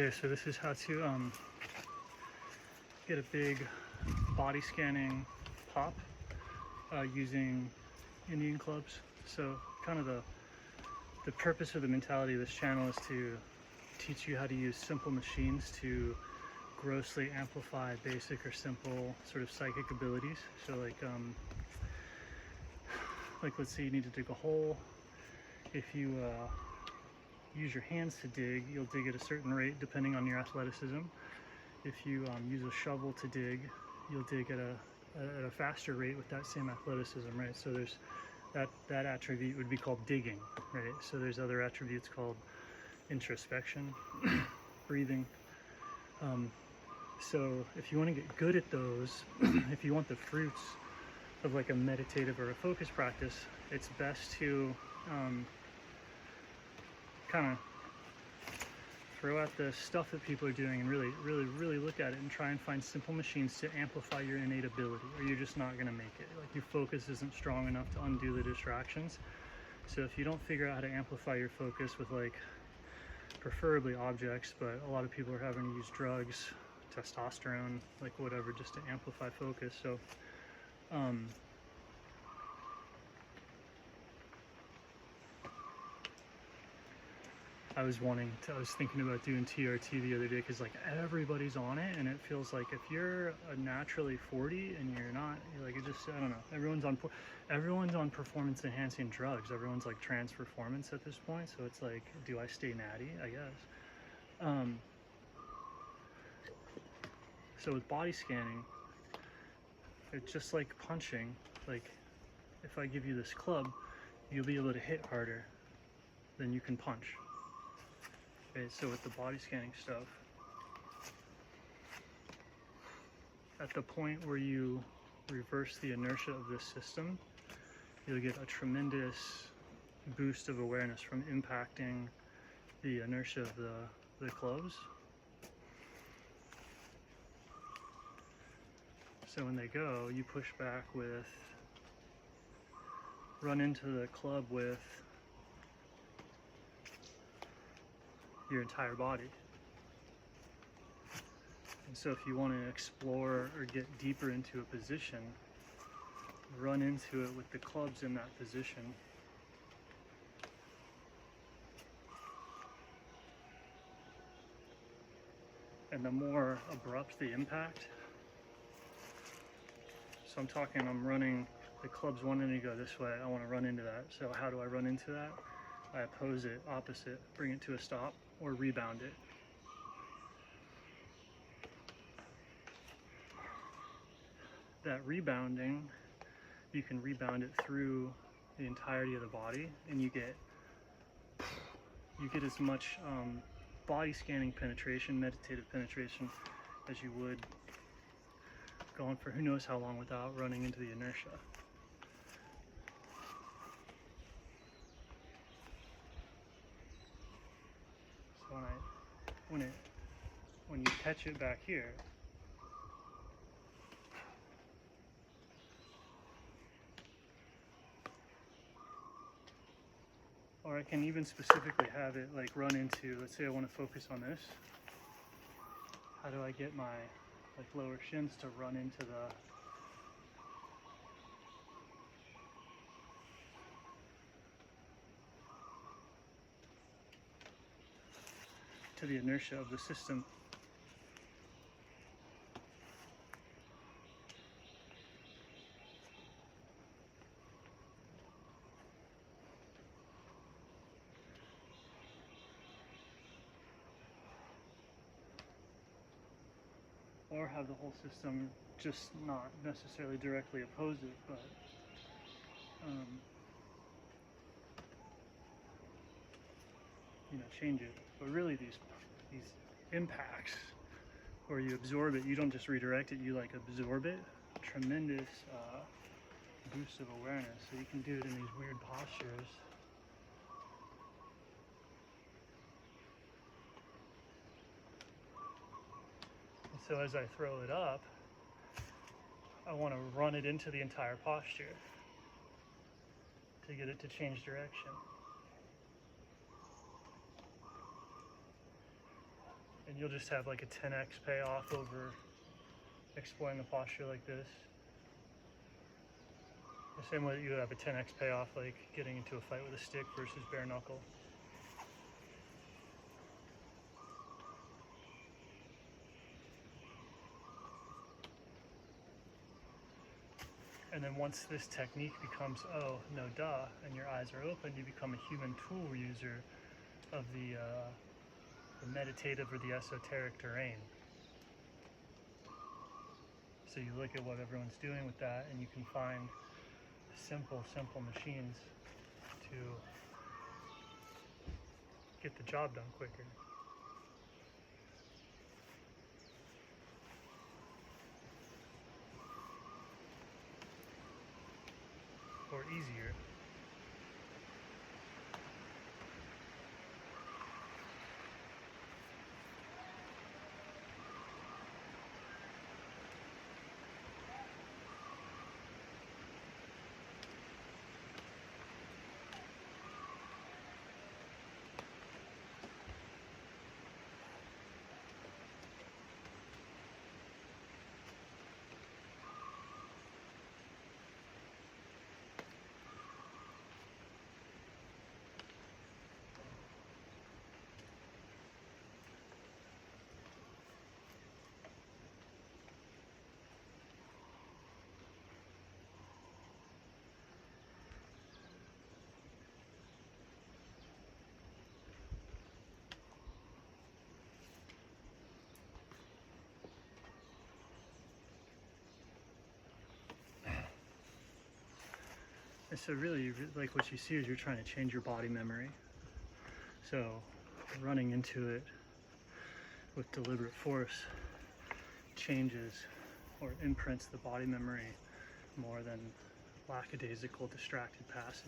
Okay, so this is how to get a big body scanning pop using Indian clubs. So kind of the purpose or the mentality of this channel is to teach you how to use simple machines to grossly amplify basic or simple sort of psychic abilities. So like let's say you need to dig a hole. If you use your hands to dig, you'll dig at a certain rate depending on your athleticism. If you use a shovel to dig, you'll dig at a faster rate with that same athleticism, right? So there's that attribute would be called digging, right? So there's other attributes called introspection, breathing. So if you want to get good at those, if you want the fruits of like a meditative or a focus practice, it's best to kind of throw out the stuff that people are doing and really look at it and try and find simple machines to amplify your innate ability, or you're just not going to make it. Like, your focus isn't strong enough to undo the distractions. So if you don't figure out how to amplify your focus with, like, preferably objects, but a lot of people are having to use drugs, testosterone, like whatever, just to amplify focus. So I was thinking about doing TRT the other day because like everybody's on it, and it feels like if you're a naturally 40 and you're not, like, it just, I don't know, everyone's on performance enhancing drugs. Everyone's like trans performance at this point. So it's like, do I stay natty? I guess. So with body scanning, it's just like punching. Like, if I give you this club, you'll be able to hit harder than you can punch. Okay, so with the body scanning stuff, at the point where you reverse the inertia of this system, you'll get a tremendous boost of awareness from impacting the inertia of the clubs. So when they go, you push back with, run into the club with your entire body. And so if you want to explore or get deeper into a position, run into it with the clubs in that position. And the more abrupt the impact, so I'm running, the club's wanting to go this way, I want to run into that. So how do I run into that? I oppose it, opposite, bring it to a stop, or rebound it. That rebounding, you can rebound it through the entirety of the body, and you get as much body scanning penetration, meditative penetration, as you would going for who knows how long without running into the inertia. So when you catch it back here, or I can even specifically have it like run into, let's say I want to focus on this. How do I get my like lower shins to run into the inertia of the system? Or have the whole system just not necessarily directly oppose it, but change it. But really, these impacts, where you absorb it, you don't just redirect it, you like absorb it. Tremendous boost of awareness. So you can do it in these weird postures. And so as I throw it up, I want to run it into the entire posture to get it to change direction. And you'll just have like a 10x payoff over exploring the posture like this. The same way that you would have a 10x payoff like getting into a fight with a stick versus bare knuckle. And then once this technique becomes, oh, no duh, and your eyes are open, you become a human tool user of the meditative or the esoteric terrain. So you look at what everyone's doing with that, and you can find simple machines to get the job done quicker. Or easier. And so really, like what you see is you're trying to change your body memory. So running into it with deliberate force changes or imprints the body memory more than lackadaisical distracted passes.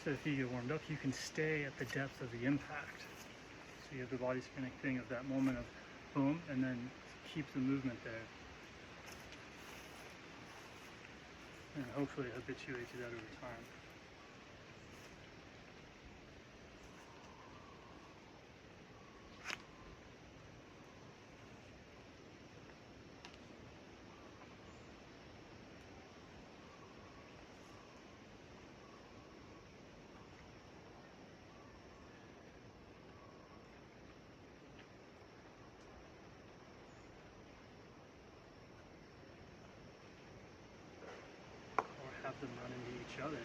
after the feet get warmed up, you can stay at the depth of the impact. So you have the body spinning thing of that moment of boom, and then keep the movement there. And hopefully habituate to that over time. Have them run into each other.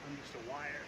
I'm just a wire.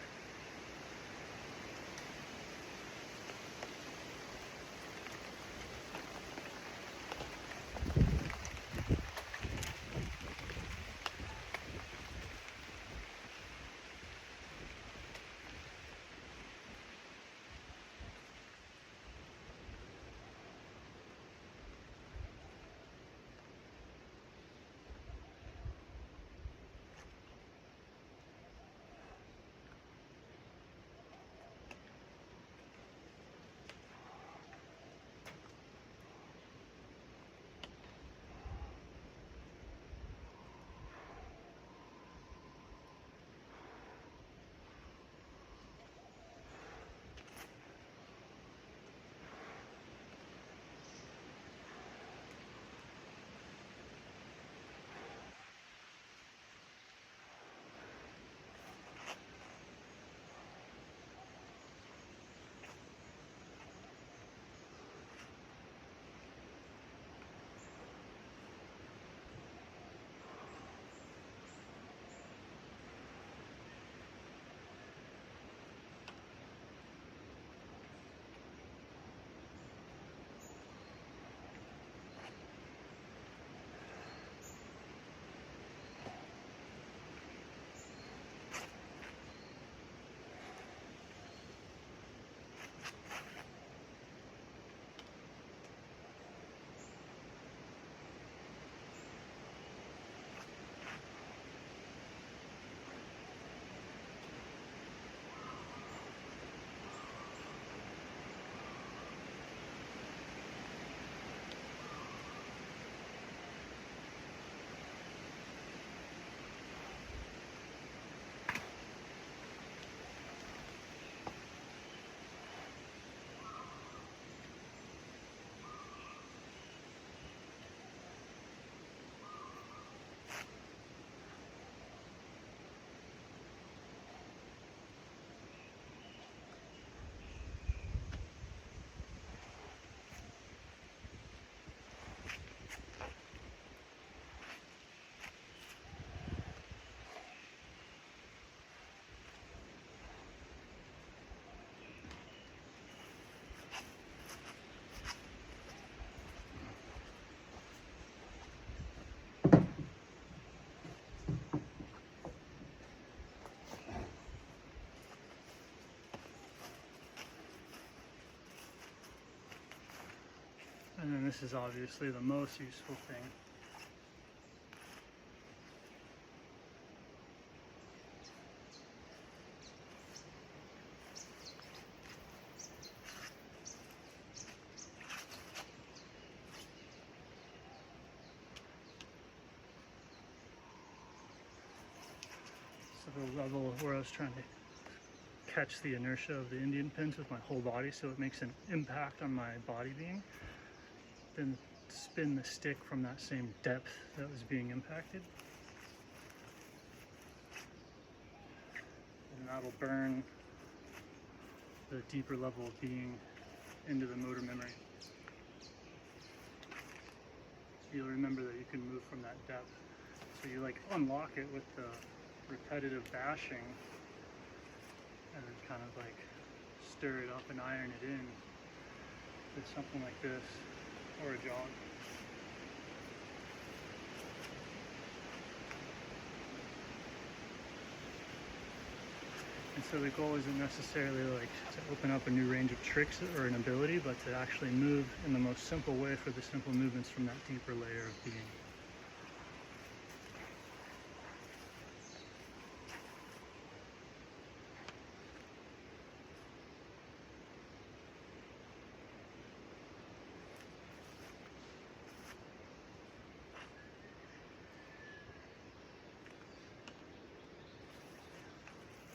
And then this is obviously the most useful thing. So the level where I was trying to catch the inertia of the Indian pins with my whole body so it makes an impact on my body being, then spin the stick from that same depth that was being impacted. And that'll burn the deeper level of being into the motor memory. So you'll remember that you can move from that depth. So you like unlock it with the repetitive bashing and then kind of like stir it up and iron it in with something like this or a jog. And So the goal isn't necessarily like to open up a new range of tricks or an ability, but to actually move in the most simple way for the simple movements from that deeper layer of being.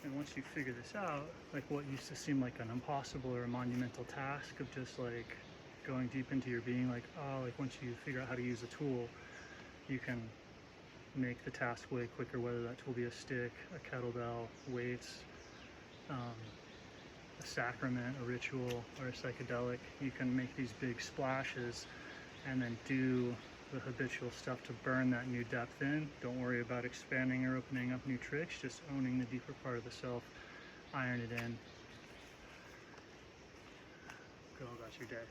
And once you figure this out, like what used to seem like an impossible or a monumental task of just like going deep into your being, like, oh, like once you figure out how to use a tool, you can make the task way quicker, whether that tool be a stick, a kettlebell, weights, a sacrament, a ritual, or a psychedelic. You can make these big splashes and then do the habitual stuff to burn that new depth in. Don't worry about expanding or opening up new tricks, just owning the deeper part of the self, iron it in. Go about your day.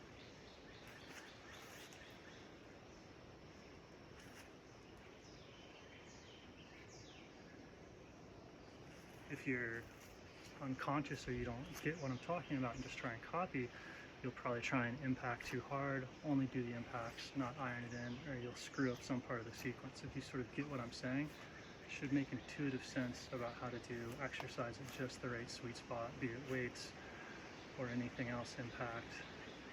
If you're unconscious or you don't get what I'm talking about and just try and copy, you'll probably try and impact too hard, only do the impacts, not iron it in, or you'll screw up some part of the sequence. If you sort of get what I'm saying, it should make intuitive sense about how to do exercise at just the right sweet spot, be it weights or anything else, impact,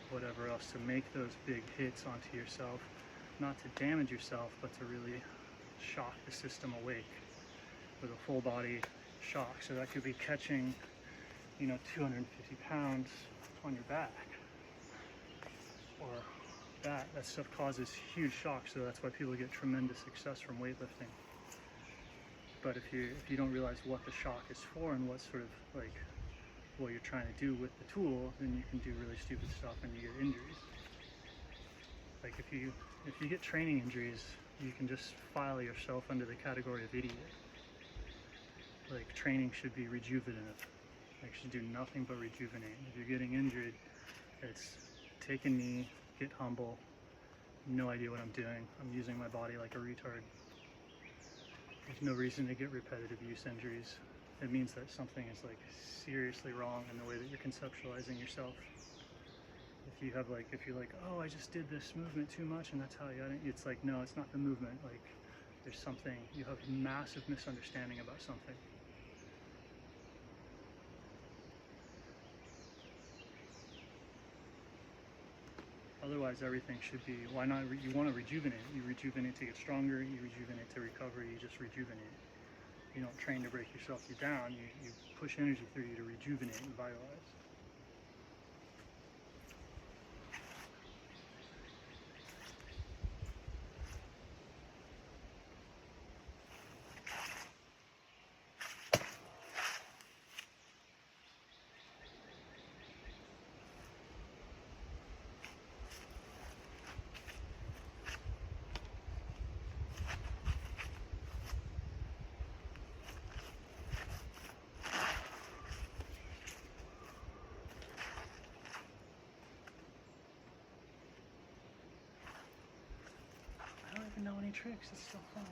whatever else, to make those big hits onto yourself, not to damage yourself, but to really shock the system awake with a full body shock. So that could be catching, 250 pounds on your back, or that stuff causes huge shocks. So that's why people get tremendous success from weightlifting. But if you don't realize what the shock is for and what sort of like what you're trying to do with the tool, then you can do really stupid stuff and you get injuries. Like if you get training injuries, you can just file yourself under the category of idiot. Like training should be rejuvenative. Like should do nothing but rejuvenate. If you're getting injured, it's take a knee, get humble, no idea what I'm doing. I'm using my body like a retard. There's no reason to get repetitive use injuries. It means that something is like seriously wrong in the way that you're conceptualizing yourself. If you're like, oh, I just did this movement too much and that's how I got it. It's like, no, it's not the movement. Like there's something, you have massive misunderstanding about something. Otherwise, everything should be, why not, you want to rejuvenate. You rejuvenate to get stronger, you rejuvenate to recover, you just rejuvenate. You don't train to break yourself down, you push energy through you to rejuvenate and vitalize. I don't even know any tricks, it's still fun.